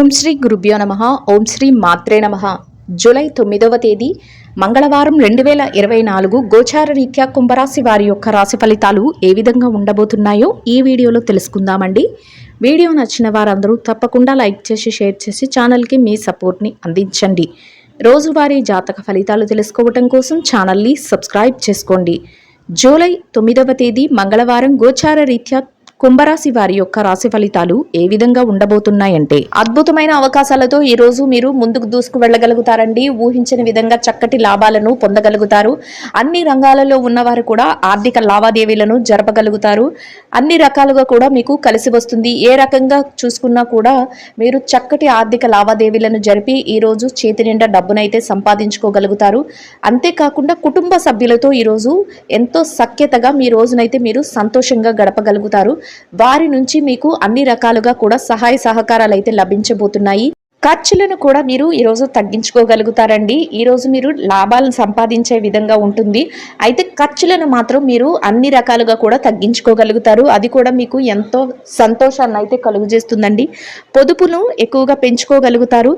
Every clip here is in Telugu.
ఓం శ్రీ గురుభ్యో నమః. ఓం శ్రీ మాత్రే నమః. జూలై 9వ తేదీ మంగళవారం 2024 గోచార రీత్యా కుంభరాశి వారి యొక్క రాశి ఫలితాలు ఏ విధంగా ఉండబోతున్నాయో ఈ వీడియోలో తెలుసుకుందామండి. వీడియో నచ్చిన వారందరూ తప్పకుండా లైక్ చేసి షేర్ చేసి ఛానల్కి మీ సపోర్ట్ని అందించండి. రోజువారీ జాతక ఫలితాలు తెలుసుకోవటం కోసం ఛానల్ని సబ్స్క్రైబ్ చేసుకోండి. జూలై 9వ తేదీ మంగళవారం గోచార రీత్యా కుంభరాశి వారి యొక్క రాశి ఫలితాలు ఏ విధంగా ఉండబోతున్నాయంటే, అద్భుతమైన అవకాశాలతో ఈ రోజు మీరు ముందుకు దూసుకు వెళ్ళగలుగుతారండి. ఊహించిన విధంగా చక్కటి లాభాలను పొందగలుగుతారు. అన్ని రంగాలలో ఉన్నవారు కూడా ఆర్థిక లావాదేవీలను జరపగలుగుతారు. అన్ని రకాలుగా కూడా మీకు కలిసి వస్తుంది. ఏ రకంగా చూసుకున్నా కూడా మీరు చక్కటి ఆర్థిక లావాదేవీలను జరిపి ఈ రోజు చేతి నిండా డబ్బునైతే సంపాదించుకోగలుగుతారు. అంతేకాకుండా కుటుంబ సభ్యులతో ఈరోజు ఎంతో సఖ్యతగా మీ రోజునైతే మీరు సంతోషంగా గడపగలుగుతారు. వారి నుంచి మీకు అన్ని రకాలుగా కూడా సహాయ సహకారాలు అయితే లభించబోతున్నాయి. ఖర్చులను కూడా మీరు ఈరోజు తగ్గించుకోగలుగుతారండి. ఈరోజు మీరు లాభాలను సంపాదించే విధంగా ఉంటుంది. అయితే ఖర్చులను మాత్రం మీరు అన్ని రకాలుగా కూడా తగ్గించుకోగలుగుతారు. అది కూడా మీకు ఎంతో సంతోషాన్ని అయితే కలుగజేస్తుందండి. పొదుపును ఎక్కువగా పెంచుకోగలుగుతారు.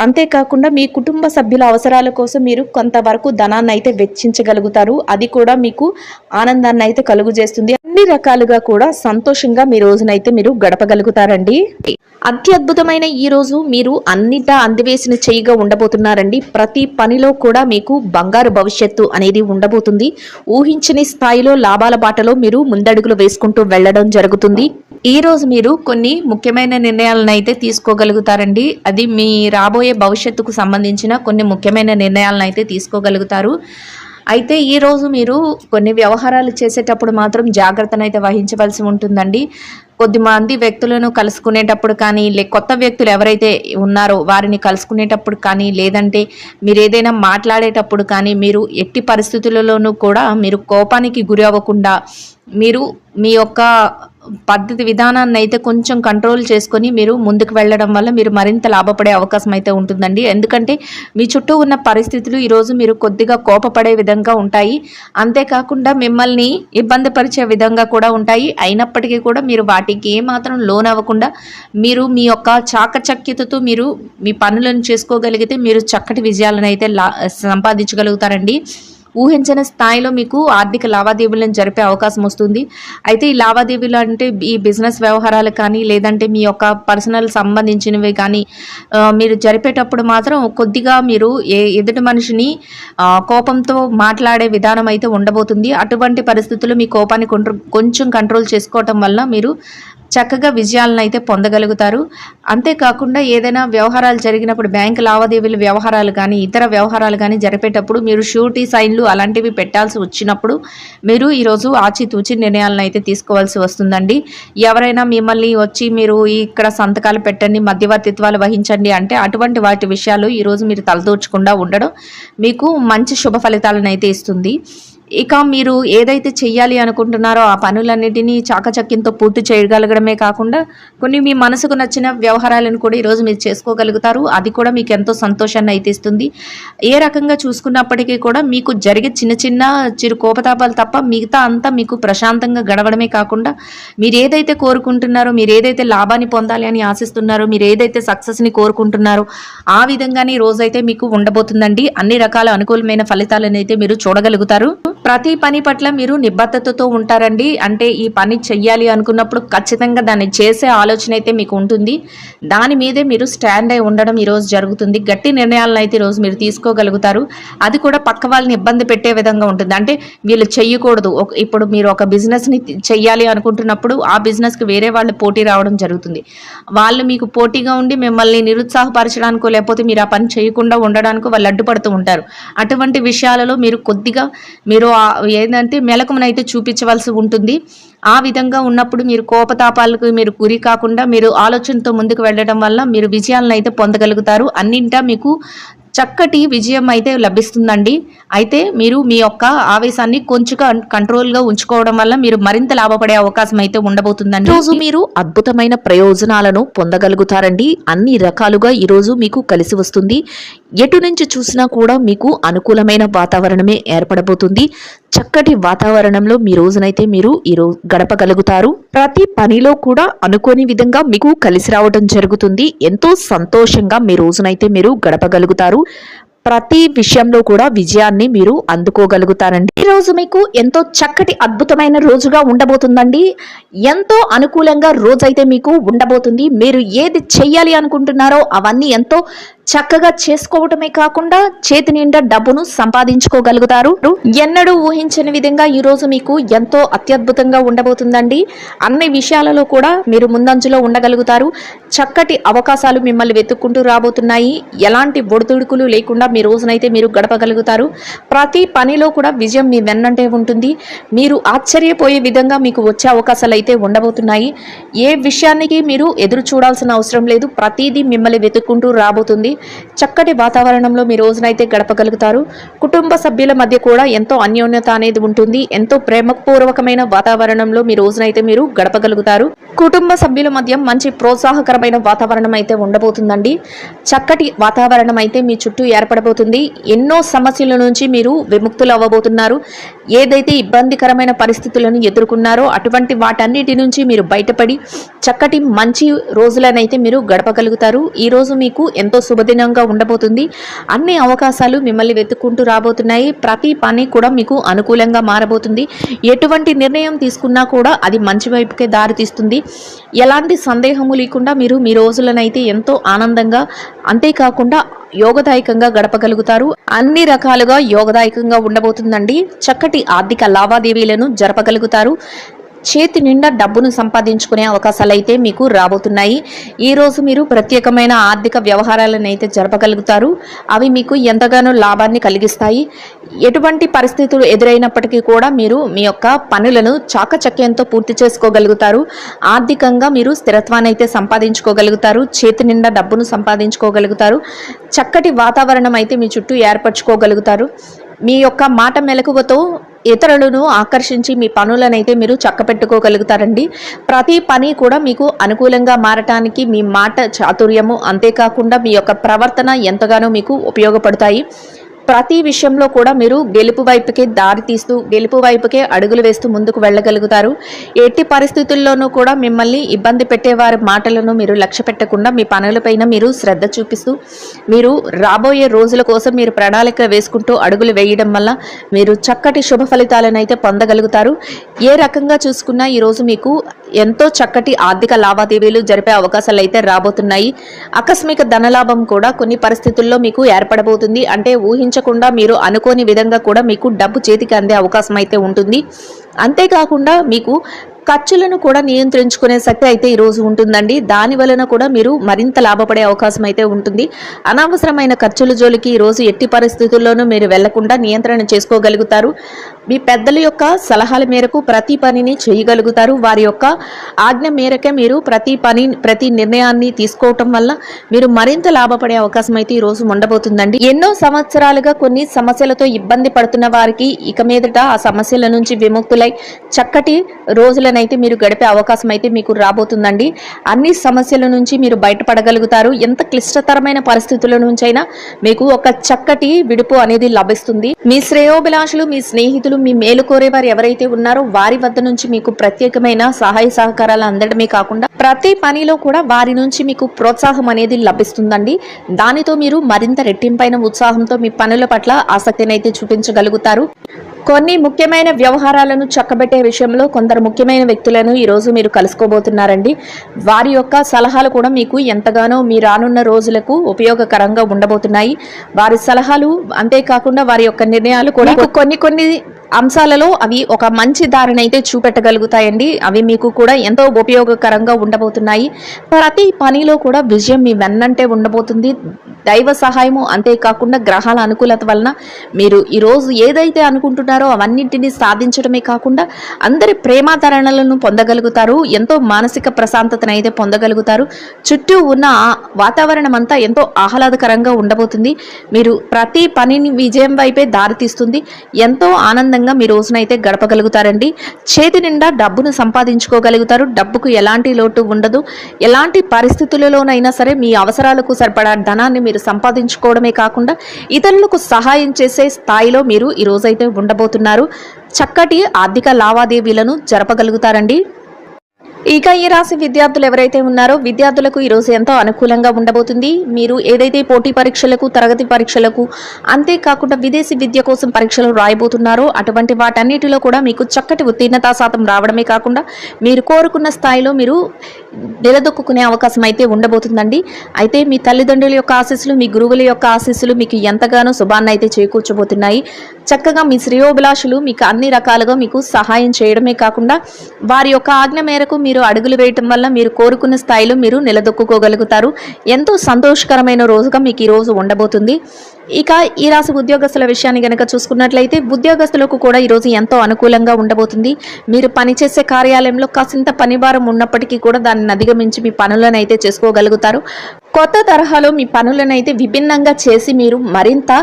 అంతేకాకుండా మీ కుటుంబ సభ్యుల అవసరాల కోసం మీరు కొంతవరకు ధనాన్ని అయితే వెచ్చించగలుగుతారు. అది కూడా మీకు ఆనందాన్ని అయితే కలుగజేస్తుంది. అన్ని రకాలుగా కూడా సంతోషంగా మీ రోజునైతే మీరు గడపగలుగుతారండి. అత్యద్భుతమైన ఈ రోజు మీరు అన్నిటా అందివేసిన చేయిగా ఉండబోతున్నారండి. ప్రతి పనిలో కూడా మీకు బంగారు భవిష్యత్తు అనేది ఉండబోతుంది. ఊహించని స్థాయిలో లాభాల బాటలో మీరు ముందడుగులు వేసుకుంటూ వెళ్ళడం జరుగుతుంది. ఈ రోజు మీరు కొన్ని ముఖ్యమైన నిర్ణయాలను అయితే తీసుకోగలుగుతారండి. అది మీ రాబోయే భవిష్యత్తుకు సంబంధించిన కొన్ని ముఖ్యమైన నిర్ణయాలను అయితే తీసుకోగలుగుతారు. అయితే ఈరోజు మీరు కొన్ని వ్యవహారాలు చేసేటప్పుడు మాత్రం జాగ్రత్తనైతే వహించవలసి ఉంటుందండి. కొద్దిమంది వ్యక్తులను కలుసుకునేటప్పుడు కానీ, కొత్త వ్యక్తులు ఎవరైతే ఉన్నారో వారిని కలుసుకునేటప్పుడు కానీ, లేదంటే మీరు ఏదైనా మాట్లాడేటప్పుడు కానీ, మీరు ఎట్టి పరిస్థితులలోనూ కూడా మీరు కోపానికి గురి అవ్వకుండా మీరు మీ యొక్క పద్ధతి విధానాన్ని అయితే కొంచెం కంట్రోల్ చేసుకొని మీరు ముందుకు వెళ్ళడం వల్ల మీరు మరింత లాభపడే అవకాశం అయితే ఉంటుందండి. ఎందుకంటే మీ చుట్టూ ఉన్న పరిస్థితులు ఈరోజు మీరు కొద్దిగా కోపపడే విధంగా ఉంటాయి. అంతేకాకుండా మిమ్మల్ని ఇబ్బంది పరిచే విధంగా కూడా ఉంటాయి. అయినప్పటికీ కూడా మీరు వాటికి ఏమాత్రం లోన్ అవ్వకుండా మీరు మీ యొక్క చాకచక్యతతో మీరు మీ పనులను చేసుకోగలిగితే మీరు చక్కటి విజయాలను అయితే సంపాదించగలుగుతారండి. ఊహించిన స్థాయిలో మీకు ఆర్థిక లావాదేవీలను జరిపే అవకాశం వస్తుంది. అయితే ఈ లావాదేవీలు అంటే ఈ బిజినెస్ వ్యవహారాలు కానీ, లేదంటే మీ యొక్క పర్సనల్ సంబంధించినవి కానీ మీరు జరిపేటప్పుడు మాత్రం కొద్దిగా మీరు ఎదుటి మనిషిని కోపంతో మాట్లాడే విధానం అయితే ఉండబోతుంది. అటువంటి పరిస్థితుల్లో మీ కోపాన్ని కొంచెం కంట్రోల్ చేసుకోవటం వల్ల మీరు చక్కగా విజయాలను అయితే పొందగలుగుతారు. అంతేకాకుండా ఏదైనా వ్యవహారాలు జరిగినప్పుడు బ్యాంకు లావాదేవీల వ్యవహారాలు కానీ, ఇతర వ్యవహారాలు కానీ జరిపేటప్పుడు మీరు షూరిటీ సైన్లు అలాంటివి పెట్టాల్సి వచ్చినప్పుడు మీరు ఈరోజు ఆచితూచి నిర్ణయాలను అయితే తీసుకోవాల్సి వస్తుందండి. ఎవరైనా మిమ్మల్ని వచ్చి మీరు ఇక్కడ సంతకాలు పెట్టండి, మధ్యవర్తిత్వాలు వహించండి అంటే అటువంటి వాటి విషయాలు ఈరోజు మీరు తలదూర్చకుండా ఉండడం మీకు మంచి శుభ ఫలితాలను అయితే ఇస్తుంది. ఇక మీరు ఏదైతే చెయ్యాలి అనుకుంటున్నారో ఆ పనులన్నిటినీ చాకచక్యంతో పూర్తి చేయగలగడమే కాకుండా కొన్ని మీ మనసుకు నచ్చిన వ్యవహారాలను కూడా ఈరోజు మీరు చేసుకోగలుగుతారు. అది కూడా మీకు ఎంతో సంతోషాన్ని అయితే ఇస్తుంది. ఏ రకంగా చూసుకున్నప్పటికీ కూడా మీకు జరిగే చిన్న చిన్న చిరు కోపతాపాలు తప్ప మిగతా అంతా మీకు ప్రశాంతంగా గడవడమే కాకుండా మీరు ఏదైతే కోరుకుంటున్నారో, మీరు ఏదైతే లాభాన్ని పొందాలి అని ఆశిస్తున్నారో, మీరు ఏదైతే సక్సెస్ని కోరుకుంటున్నారో ఆ విధంగానే ఈ రోజైతే మీకు ఉండబోతుందండి. అన్ని రకాల అనుకూలమైన ఫలితాలను అయితే మీరు చూడగలుగుతారు. ప్రతి పని పట్ల మీరు నిబద్ధతతో ఉంటారండి. అంటే ఈ పని చెయ్యాలి అనుకున్నప్పుడు ఖచ్చితంగా దాన్ని చేసే ఆలోచన అయితే మీకు ఉంటుంది. దాని మీదే మీరు స్టాండ్ అయి ఉండడం ఈరోజు జరుగుతుంది. గట్టి నిర్ణయాలను అయితే ఈరోజు మీరు తీసుకోగలుగుతారు. అది కూడా పక్క వాళ్ళని ఇబ్బంది పెట్టే విధంగా ఉంటుంది. అంటే వీళ్ళు చెయ్యకూడదు. ఇప్పుడు మీరు ఒక బిజినెస్ని చెయ్యాలి అనుకుంటున్నప్పుడు ఆ బిజినెస్కి వేరే వాళ్ళు పోటీ రావడం జరుగుతుంది. వాళ్ళు మీకు పోటీగా ఉండి మిమ్మల్ని నిరుత్సాహపరచడానికో లేకపోతే మీరు ఆ పని చేయకుండా ఉండడానికో వాళ్ళు అడ్డుపడుతూ ఉంటారు. అటువంటి విషయాలలో మీరు కొద్దిగా మీరు ఏంటంటే మెలకువనైతే చూపించవలసి ఉంటుంది. ఆ విధంగా ఉన్నప్పుడు మీరు కోపతాపాలకు మీరు గురి కాకుండా మీరు ఆలోచనతో ముందుకు వెళ్ళడం వల్ల మీరు విజయాలను అయితే పొందగలుగుతారు. అన్నింటా మీకు చక్కటి విజయం అయితే లభిస్తుందండి. అయితే మీరు మీ యొక్క ఆవేశాన్ని కొంచెం కంట్రోల్గా ఉంచుకోవడం వల్ల మీరు మరింత లాభపడే అవకాశం అయితే ఉండబోతుందండి. ఈరోజు మీరు అద్భుతమైన ప్రయోజనాలను పొందగలుగుతారండి. అన్ని రకాలుగా ఈరోజు మీకు కలిసి వస్తుంది. ఎటు నుంచి చూసినా కూడా మీకు అనుకూలమైన వాతావరణమే ఏర్పడబోతుంది. చక్కటి వాతావరణంలో మీ రోజునైతే మీరు ఈరోజు గడపగలుగుతారు. ప్రతి పనిలో కూడా అనుకోని విధంగా మీకు కలిసి రావడం జరుగుతుంది. ఎంతో సంతోషంగా మీ రోజునైతే మీరు గడపగలుగుతారు. ప్రతి విషయంలో కూడా విజయాన్ని మీరు అందుకోగలుగుతారండి. ఈ రోజు మీకు ఎంతో చక్కటి అద్భుతమైన రోజుగా ఉండబోతుందండి. ఎంతో అనుకూలంగా రోజైతే మీకు ఉండబోతుంది. మీరు ఏది చెయ్యాలి అనుకుంటున్నారో అవన్నీ ఎంతో చక్కగా చేసుకోవటమే కాకుండా చేతి నిండా డబ్బును సంపాదించుకోగలుగుతారు. ఎన్నడూ ఊహించని విధంగా ఈ రోజు మీకు ఎంతో అత్యద్భుతంగా ఉండబోతుందండి. అన్ని విషయాలలో కూడా మీరు ముందంజలో ఉండగలుగుతారు. చక్కటి అవకాశాలు మిమ్మల్ని వెతుక్కుంటూ రాబోతున్నాయి. ఎలాంటి ఒడిదుడుకులు లేకుండా మీ రోజునైతే మీరు గడపగలుగుతారు. ప్రతి పనిలో కూడా విజయం మీ వెన్నంటే ఉంటుంది. మీరు ఆశ్చర్యపోయే విధంగా మీకు వచ్చే అవకాశాలు అయితే ఉండబోతున్నాయి. ఏ విషయానికి మీరు ఎదురు చూడాల్సిన అవసరం లేదు. ప్రతిదీ మిమ్మల్ని వెతుక్కుంటూ రాబోతుంది. చక్కటి వాతావరణంలో మీ రోజునైతే గడపగలుగుతారు. కుటుంబ సభ్యుల మధ్య కూడా ఎంతో అన్యోన్యత అనేది ఉంటుంది. ఎంతో ప్రేమపూర్వకమైన వాతావరణంలో మీ రోజునైతే మీరు గడపగలుగుతారు. కుటుంబ సభ్యుల మధ్య మంచి ప్రోత్సాహకరమైన వాతావరణం అయితే ఉండబోతుందండి. చక్కటి వాతావరణం అయితే మీ చుట్టూ ఏర్పడబోతుంది. ఎన్నో సమస్యల నుంచి మీరు విముక్తులు అవ్వబోతున్నారు. ఏదైతే ఇబ్బందికరమైన పరిస్థితులను ఎదుర్కొన్నారో అటువంటి వాటన్నిటి నుంచి మీరు బయటపడి చక్కటి మంచి రోజులనైతే మీరు గడపగలుగుతారు. ఈ రోజు మీకు ఎంతో శుభదినంగా ఉండబోతుంది. అన్ని అవకాశాలు మిమ్మల్ని వెతుక్కుంటూ రాబోతున్నాయి. ప్రతి పని కూడా మీకు అనుకూలంగా మారబోతుంది. ఎటువంటి నిర్ణయం తీసుకున్నా కూడా అది మంచి వైపుకే దారితీస్తుంది. ఎలాంటి సందేహము లేకుండా మీరు మీ రోజులనైతే ఎంతో ఆనందంగా, అంతేకాకుండా యోగదాయకంగా గడపగలుగుతారు. అన్ని రకాలుగా యోగదాయకంగా ఉండబోతుందండి. చక్కటి ఆర్థిక లావాదేవీలను జరపగలుగుతారు. చేతి నిండా డబ్బును సంపాదించుకునే అవకాశాలు అయితే మీకు రాబోతున్నాయి. ఈ రోజు మీరు ప్రత్యేకమైన ఆర్థిక వ్యవహారాలను అయితే జరపగలుగుతారు. అవి మీకు ఎంతగానో లాభాన్ని కలిగిస్తాయి. ఎటువంటి పరిస్థితులు ఎదురైనప్పటికీ కూడా మీరు మీ యొక్క పనులను చాకచక్యంతో పూర్తి చేసుకోగలుగుతారు. ఆర్థికంగా మీరు స్థిరత్వాన్ని అయితే సంపాదించుకోగలుగుతారు. చేతి నిండా డబ్బును సంపాదించుకోగలుగుతారు. చక్కటి వాతావరణం అయితే మీ చుట్టూ ఏర్పరచుకోగలుగుతారు. మీ యొక్క మాట మెలకువతో ఇతరులను ఆకర్షించి మీ పనులనైతే మీరు చక్కపెట్టుకోగలుగుతారండి. ప్రతి పని కూడా మీకు అనుకూలంగా మారటానికి మీ మాట చాతుర్యము, అంతేకాకుండా మీ యొక్క ప్రవర్తన ఎంతగానో మీకు ఉపయోగపడతాయి. ప్రతి విషయంలో కూడా మీరు గెలుపు వైపుకే దారి తీస్తూ, గెలుపు వైపుకే అడుగులు వేస్తూ ముందుకు వెళ్ళగలుగుతారు. ఎట్టి పరిస్థితుల్లోనూ కూడా మిమ్మల్ని ఇబ్బంది పెట్టేవారి మాటలను మీరు లక్ష్య పెట్టకుండా మీ పనులపైన మీరు శ్రద్ధ చూపిస్తూ, మీరు రాబోయే రోజుల కోసం మీరు ప్రణాళిక వేసుకుంటూ అడుగులు వేయడం వల్ల మీరు చక్కటి శుభ ఫలితాలను అయితే పొందగలుగుతారు. ఏ రకంగా చూసుకున్నా ఈరోజు మీకు ఎంతో చక్కటి ఆర్థిక లావాదేవీలు జరిపే అవకాశాలు అయితే రాబోతున్నాయి. ఆకస్మిక ధనలాభం కూడా కొన్ని పరిస్థితుల్లో మీకు ఏర్పడబోతుంది. అంటే ఊహించకుండా మీరు అనుకోని విధంగా కూడా మీకు డబ్బు చేతికి అందే అవకాశం అయితే ఉంటుంది. అంతేకాకుండా మీకు ఖర్చులను కూడా నియంత్రించుకునే శక్తి అయితే ఈరోజు ఉంటుందండి. దాని వలన కూడా మీరు మరింత లాభపడే అవకాశం అయితే ఉంటుంది. అనవసరమైన ఖర్చుల జోలికి ఈరోజు ఎట్టి పరిస్థితుల్లోనూ మీరు వెళ్లకుండా నియంత్రణ చేసుకోగలుగుతారు. మీ పెద్దల యొక్క సలహాల మేరకు ప్రతి పనిని చేయగలుగుతారు. వారి యొక్క ఆజ్ఞ మేరకే మీరు ప్రతి నిర్ణయాన్ని తీసుకోవటం వల్ల మీరు మరింత లాభపడే అవకాశం అయితే ఈరోజు ఉండబోతుందండి. ఎన్నో సంవత్సరాలుగా కొన్ని సమస్యలతో ఇబ్బంది పడుతున్న వారికి ఇక మీదట ఆ సమస్యల నుంచి విముక్తులై చక్కటి రోజులనైతే మీరు గడిపే అవకాశం అయితే మీకు రాబోతుందండి. అన్ని సమస్యల నుంచి మీరు బయటపడగలుగుతారు. ఎంత క్లిష్టతరమైన పరిస్థితుల నుంచైనా మీకు ఒక చక్కటి విడుపు అనేది లభిస్తుంది. మీ శ్రేయోభిలాషులు, మీ స్నేహితులు, మీ మేలు కోరేవారు ఎవరైతే ఉన్నారో వారి వద్ద నుంచి మీకు ప్రత్యేకమైన సహాయ సహకారాలు అందడమే కాకుండా ప్రతి పనిలో కూడా వారి నుంచి మీకు ప్రోత్సాహం అనేది లభిస్తుందండి. దానితో మీరు మరింత రెట్టింపైన ఉత్సాహంతో మీ పనుల పట్ల ఆసక్తిని అయితే చూపించగలుగుతారు. కొన్ని ముఖ్యమైన వ్యవహారాలను చక్కబెట్టే విషయంలో కొందరు ముఖ్యమైన వ్యక్తులను ఈరోజు మీరు కలుసుకోబోతున్నారండి. వారి యొక్క సలహాలు కూడా మీకు ఎంతగానో మీ రానున్న రోజులకు ఉపయోగకరంగా ఉండబోతున్నాయి. వారి సలహాలు అంతేకాకుండా వారి యొక్క నిర్ణయాలు కూడా కొన్ని అంశాలలో అవి ఒక మంచి దారిని అయితే చూపెట్టగలుగుతాయండి. అవి మీకు కూడా ఎంతో ఉపయోగకరంగా ఉండబోతున్నాయి. ప్రతి పనిలో కూడా విజయం మీ వెన్నంటే ఉండబోతుంది. దైవ సహాయము, అంతేకాకుండా గ్రహాల అనుకూలత వలన మీరు ఈరోజు ఏదైతే అనుకుంటున్నారో అవన్నింటినీ సాధించడమే కాకుండా అందరి ప్రేమాదరణలను పొందగలుగుతారు. ఎంతో మానసిక ప్రశాంతతను అయితే పొందగలుగుతారు. చుట్టూ ఉన్న వాతావరణం అంతా ఎంతో ఆహ్లాదకరంగా ఉండబోతుంది. మీరు ప్రతి పనిని విజయం వైపే దారితీస్తుంది. ఎంతో ఆనందంగా మీ రోజునైతే గడపగలుగుతారండి. చేతి నిండా డబ్బును సంపాదించుకోగలుగుతారు. డబ్బుకు ఎలాంటి లోటు ఉండదు. ఎలాంటి పరిస్థితులలోనైనా సరే మీ అవసరాలకు సరిపడా ధనాన్ని మీరు మీరు సంపాదించుకోవడమే కాకుండా ఇతరులకు సహాయం చేసే స్థాయిలో మీరు ఈ రోజైతే ఉండబోతున్నారు. చక్కటి ఆర్థిక లావాదేవీలను జరపగలుగుతారండి. ఇక ఈ రాశి విద్యార్థులు ఎవరైతే ఉన్నారో విద్యార్థులకు ఈరోజు ఎంతో అనుకూలంగా ఉండబోతుంది. మీరు ఏదైతే పోటీ పరీక్షలకు, తరగతి పరీక్షలకు, అంతేకాకుండా విదేశీ విద్య కోసం పరీక్షలు రాయబోతున్నారో అటువంటి వాటన్నిటిలో కూడా మీకు చక్కటి ఉత్తీర్ణతా శాతం రావడమే కాకుండా మీరు కోరుకున్న స్థాయిలో మీరు నిలదొక్కునే అవకాశం అయితే ఉండబోతుందండి. అయితే మీ తల్లిదండ్రుల యొక్క ఆశీస్సులు, మీ గురువుల యొక్క ఆశీస్సులు మీకు ఎంతగానో శుభాన్ని అయితే చేకూర్చబోతున్నాయి. చక్కగా మీ శ్రేయోభిలాషులు మీకు అన్ని రకాలుగా మీకు సహాయం చేయడమే కాకుండా వారి యొక్క ఆజ్ఞ మేరకు మీరు అడుగులు వేయటం వల్ల మీరు కోరుకున్న స్థాయిలో మీరు నిలదొక్కుకోగలుగుతారు. ఎంతో సంతోషకరమైన రోజుగా మీకు ఈ రోజు ఉండబోతుంది. ఇక ఈ రాశి ఉద్యోగస్తుల విషయాన్ని గనక చూసుకున్నట్లయితే ఉద్యోగస్తులకు కూడా ఈరోజు ఎంతో అనుకూలంగా ఉండబోతుంది. మీరు పనిచేసే కార్యాలయంలో కాసింత పనిభారం ఉన్నప్పటికీ కూడా దాన్ని అధిగమించి మీ పనులను అయితే చేసుకోగలుగుతారు. కొత్త తరహాలో మీ పనులను అయితే విభిన్నంగా చేసి మీరు మరింత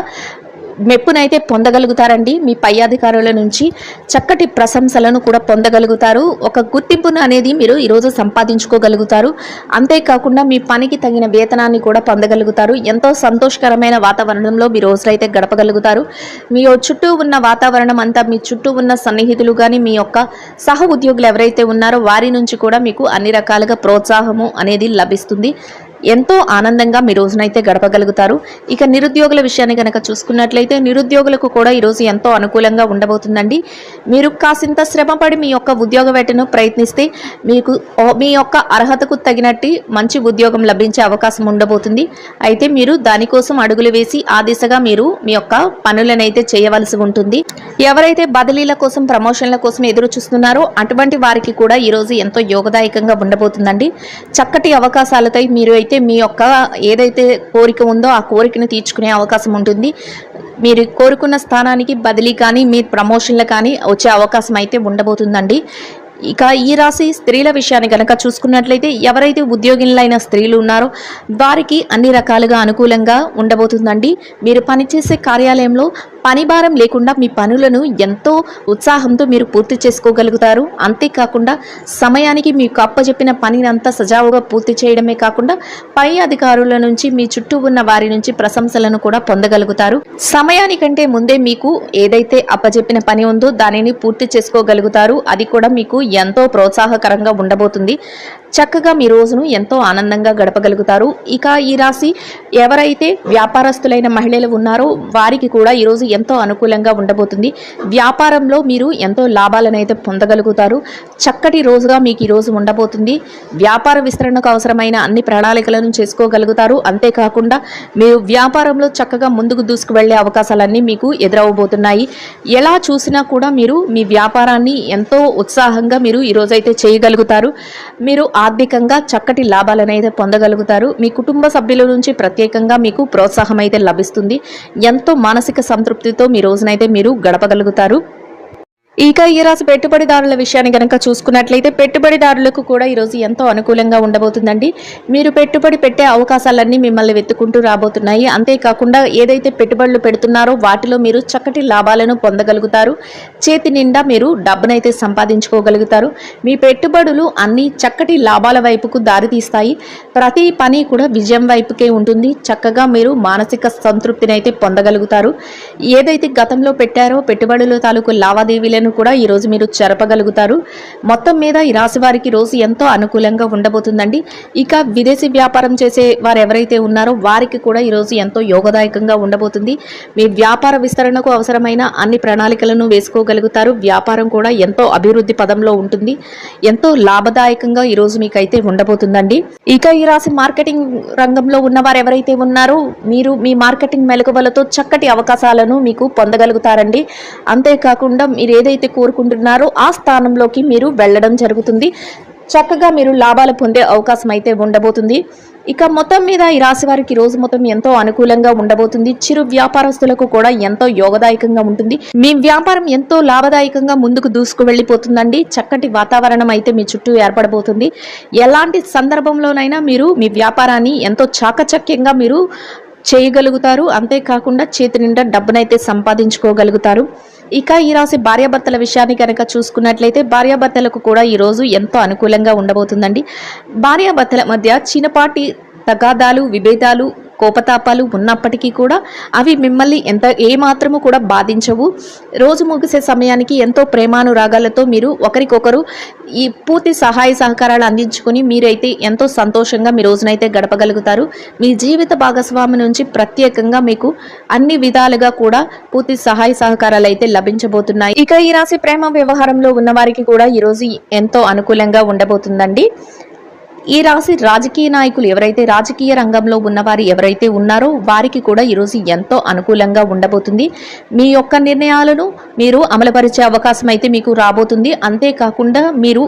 మెప్పునైతే పొందగలుగుతారండి. మీ పై అధికారుల నుంచి చక్కటి ప్రశంసలను కూడా పొందగలుగుతారు. ఒక గుర్తింపును అనేది మీరు ఈరోజు సంపాదించుకోగలుగుతారు. అంతేకాకుండా మీ పనికి తగిన వేతనాన్ని కూడా పొందగలుగుతారు. ఎంతో సంతోషకరమైన వాతావరణంలో మీ రోజులైతే గడపగలుగుతారు. మీ చుట్టూ ఉన్న వాతావరణం అంతా, మీ చుట్టూ ఉన్న సన్నిహితులు కానీ, మీ యొక్క సహ ఉద్యోగులు ఎవరైతే ఉన్నారో వారి నుంచి కూడా మీకు అన్ని రకాలుగా ప్రోత్సాహము అనేది లభిస్తుంది. ఎంతో ఆనందంగా మీ రోజునైతే గడపగలుగుతారు. ఇక నిరుద్యోగుల విషయాన్ని కనుక చూసుకున్నట్లయితే నిరుద్యోగులకు కూడా ఈరోజు ఎంతో అనుకూలంగా ఉండబోతుందండి. మీరు కాసింత శ్రమపడి మీ యొక్క ఉద్యోగ వేటను ప్రయత్నిస్తే మీకు మీ యొక్క అర్హతకు తగినట్టు మంచి ఉద్యోగం లభించే అవకాశం ఉండబోతుంది. అయితే మీరు దానికోసం అడుగులు వేసి ఆ దిశగా మీరు మీ యొక్క పనులనైతే చేయవలసి ఉంటుంది. ఎవరైతే బదిలీల కోసం, ప్రమోషన్ల కోసం ఎదురు చూస్తున్నారో అటువంటి వారికి కూడా ఈరోజు ఎంతో యోగదాయకంగా ఉండబోతుందండి. చక్కటి అవకాశాలతో మీరు అయితే మీ యొక్క ఏదైతే కోరిక ఉందో ఆ కోరికను తీర్చుకునే అవకాశం ఉంటుంది. మీరు కోరుకున్న స్థానానికి బదిలీ కానీ, మీ ప్రమోషన్లు కానీ వచ్చే అవకాశం అయితే ఉండబోతుందండి. ఇక ఈ రాశి స్త్రీల విషయాన్ని కనుక చూసుకున్నట్లయితే ఎవరైతే ఉద్యోగులైన స్త్రీలు ఉన్నారో వారికి అన్ని రకాలుగా అనుకూలంగా ఉండబోతుందండి. మీరు పనిచేసే కార్యాలయంలో పనిభారం లేకుండా మీ పనులను ఎంతో ఉత్సాహంతో మీరు పూర్తి చేసుకోగలుగుతారు. అంతేకాకుండా సమయానికి మీకు అప్పచెప్పిన పనిని అంతా సజావుగా పూర్తి చేయడమే కాకుండా పై అధికారుల నుంచి, మీ చుట్టూ ఉన్న వారి నుంచి ప్రశంసలను కూడా పొందగలుగుతారు. సమయానికంటే ముందే మీకు ఏదైతే అప్పచెప్పిన పని ఉందో దానిని పూర్తి చేసుకోగలుగుతారు. అది కూడా మీకు ఎంతో ప్రోత్సాహకరంగా ఉండబోతుంది. చక్కగా మీ రోజును ఎంతో ఆనందంగా గడపగలుగుతారు. ఇక ఈ రాశి ఎవరైతే వ్యాపారస్తులైన మహిళలు ఉన్నారో వారికి కూడా ఈరోజు ఎంతో అనుకూలంగా ఉండబోతుంది. వ్యాపారంలో మీరు ఎంతో లాభాలను అయితే పొందగలుగుతారు. చక్కటి రోజుగా మీకు ఈ రోజు ఉండబోతుంది. వ్యాపార విస్తరణకు అవసరమైన అన్ని ప్రణాళికలను చేసుకోగలుగుతారు. అంతేకాకుండా మీరు వ్యాపారంలో చక్కగా ముందుకు దూసుకు వెళ్లే అవకాశాలన్నీ మీకు ఎదురవబోతున్నాయి. ఎలా చూసినా కూడా మీరు మీ వ్యాపారాన్ని ఎంతో ఉత్సాహంగా మీరు ఈరోజైతే చేయగలుగుతారు. మీరు ఆర్థికంగా చక్కటి లాభాలను అయితే పొందగలుగుతారు. మీ కుటుంబ సభ్యుల నుంచి ప్రత్యేకంగా మీకు ప్రోత్సాహం అయితే లభిస్తుంది. ఎంతో మానసిక సంతృప్తితో మీ రోజునైతే మీరు గడపగలుగుతారు. ఇక ఈ రాశి పెట్టుబడిదారుల విషయాన్ని కనుక చూసుకున్నట్లయితే పెట్టుబడిదారులకు కూడా ఈరోజు ఎంతో అనుకూలంగా ఉండబోతుందండి. మీరు పెట్టుబడి పెట్టే అవకాశాలన్నీ మిమ్మల్ని వెతుక్కుంటూ రాబోతున్నాయి. అంతేకాకుండా ఏదైతే పెట్టుబడులు పెడుతున్నారో వాటిలో మీరు చక్కటి లాభాలను పొందగలుగుతారు. చేతి నిండా మీరు డబ్బునైతే సంపాదించుకోగలుగుతారు. మీ పెట్టుబడులు అన్ని చక్కటి లాభాల వైపుకు దారితీస్తాయి. ప్రతి పని కూడా విజయం వైపుకే ఉంటుంది. చక్కగా మీరు మానసిక సంతృప్తిని అయితే పొందగలుగుతారు. ఏదైతే గతంలో పెట్టారో పెట్టుబడుల తాలూకు లావాదేవీలను కూడా ఈ రోజు మీరు జరపగలుగుతారు. మొత్తం మీద ఈ రాశి వారికి రోజు ఎంతో అనుకూలంగా ఉండబోతుందండి. ఇక విదేశీ వ్యాపారం చేసే వారు ఎవరైతే ఉన్నారో వారికి కూడా ఈ రోజు ఎంతో యోగదాయకంగా ఉండబోతుంది. మీ వ్యాపార విస్తరణకు అవసరమైన అన్ని ప్రణాళికలను వేసుకోగలుగుతారు. వ్యాపారం కూడా ఎంతో అభివృద్ధి పదంలో ఉంటుంది. ఎంతో లాభదాయకంగా ఈ రోజు మీకైతే ఉండబోతుందండి. ఇక ఈ రాశి మార్కెటింగ్ రంగంలో ఉన్నవారు ఎవరైతే ఉన్నారో మీరు మీ మార్కెటింగ్ మెలకువలతో చక్కటి అవకాశాలను మీకు పొందగలుగుతారండి. అంతేకాకుండా మీరు ఏదైతే కోరుకుంటున్నారో ఆ స్థానంలోకి మీరు వెళ్ళడం జరుగుతుంది. చక్కగా మీరు లాభాలు పొందే అవకాశం అయితే ఉండబోతుంది. ఇక మొత్తం మీద ఈ రాశి వారికి రోజు మొత్తం ఎంతో అనుకూలంగా ఉండబోతుంది. చిరు వ్యాపారస్తులకు కూడా ఎంతో యోగదాయకంగా ఉంటుంది. మీ వ్యాపారం ఎంతో లాభదాయకంగా ముందుకు దూసుకు వెళ్ళిపోతుందండి. చక్కటి వాతావరణం అయితే మీ చుట్టూ ఏర్పడబోతుంది. ఎలాంటి సందర్భంలోనైనా మీరు మీ వ్యాపారాన్ని ఎంతో చాకచక్యంగా మీరు చేయగలుగుతారు. అంతేకాకుండా చేతి నిండా డబ్బునైతే సంపాదించుకోగలుగుతారు. ఇక ఈ రాశి భార్యాభర్తల విషయాన్ని కనుక చూసుకున్నట్లయితే భార్యాభర్తలకు కూడా ఈరోజు ఎంతో అనుకూలంగా ఉండబోతుందండి. భార్యాభర్తల మధ్య చిన్నపాటి తగాదాలు, విభేదాలు కోపతాపాలు ఉన్నప్పటికీ కూడా అవి మిమ్మల్ని ఏమాత్రము కూడా బాధించవు. రోజు ముగిసే సమయానికి ఎంతో ప్రేమానురాగాలతో మీరు ఒకరికొకరు ఈ పూర్తి సహాయ సహకారాలు అందించుకుని మీరైతే ఎంతో సంతోషంగా మీ రోజునైతే గడపగలుగుతారు. మీ జీవిత భాగస్వామి నుంచి ప్రత్యేకంగా మీకు అన్ని విధాలుగా కూడా పూర్తి సహాయ సహకారాలు అయితే లభించబోతున్నాయి. ఇక ఈ రాశి ప్రేమ వ్యవహారంలో ఉన్న వారికి కూడా ఈరోజు ఎంతో అనుకూలంగా ఉండబోతుందండి. ఈ రాశి రాజకీయ నాయకులు ఎవరైతే రాజకీయ రంగంలో ఉన్నవారు ఎవరైతే ఉన్నారో వారికి కూడా ఈరోజు ఎంతో అనుకూలంగా ఉండబోతుంది. మీ యొక్క నిర్ణయాలను మీరు అమలుపరిచే అవకాశం అయితే మీకు రాబోతుంది. అంతేకాకుండా మీరు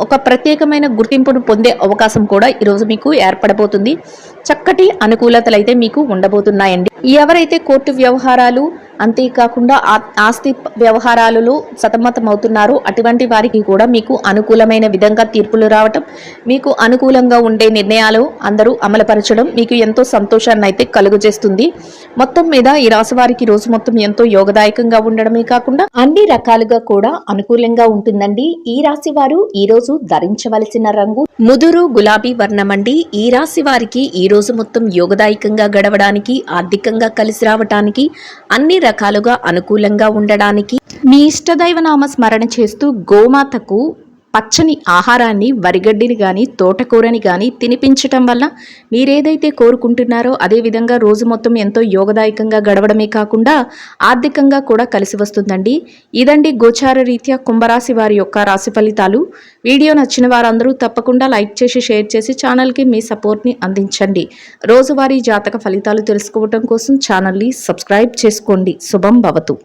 ఒక ప్రత్యేకమైన గుర్తింపును పొందే అవకాశం కూడా ఈరోజు మీకు ఏర్పడబోతుంది. చక్కటి అనుకూలతలు అయితే మీకు ఉండబోతున్నాయండి. ఎవరైతే కోర్టు వ్యవహారాలు అంతేకాకుండా ఆస్తి వ్యవహారాలలో సతమతమవుతున్నారో అటువంటి వారికి కూడా మీకు అనుకూలమైన విధంగా తీర్పులు రావటం, మీకు అనుకూలంగా ఉండే నిర్ణయాలు అందరూ అమలుపరచడం మీకు ఎంతో సంతోషాన్ని అయితే కలుగజేస్తుంది. మొత్తం మీద ఈ రాశి వారికి రోజు మొత్తం ఎంతో యోగదాయకంగా ఉండడమే కాకుండా అన్ని రకాలుగా కూడా అనుకూలంగా ఉంటుందండి. ఈ రాశి వారు ఈ రోజు ధరించవలసిన రంగు ముదురు గులాబీ వర్ణమండి. ఈ రాశి వారికి ఈ రోజు మొత్తం యోగదాయకంగా గడవడానికి, ఆర్థికంగా కలిసి రావడానికి, అన్ని రకాలుగా అనుకూలంగా ఉండడానికి మీ ఇష్టదైవ నామ స్మరణ చేస్తూ గోమాతకు పచ్చని ఆహారాన్ని, వరిగడ్డిని కానీ తోటకూరని కానీ తినిపించటం వల్ల మీరేదైతే కోరుకుంటున్నారో అదేవిధంగా రోజు మొత్తం ఎంతో యోగదాయకంగా గడవడమే కాకుండా ఆర్థికంగా కూడా కలిసి వస్తుందండి. ఇదండి గోచార రీత్యా కుంభరాశి వారి యొక్క రాశి ఫలితాలు. వీడియో నచ్చిన వారందరూ తప్పకుండా లైక్ చేసి షేర్ చేసి ఛానల్కి మీ సపోర్ట్ని అందించండి. రోజువారీ జాతక ఫలితాలు తెలుసుకోవడం కోసం ఛానల్ని సబ్స్క్రైబ్ చేసుకోండి. శుభం భవతు.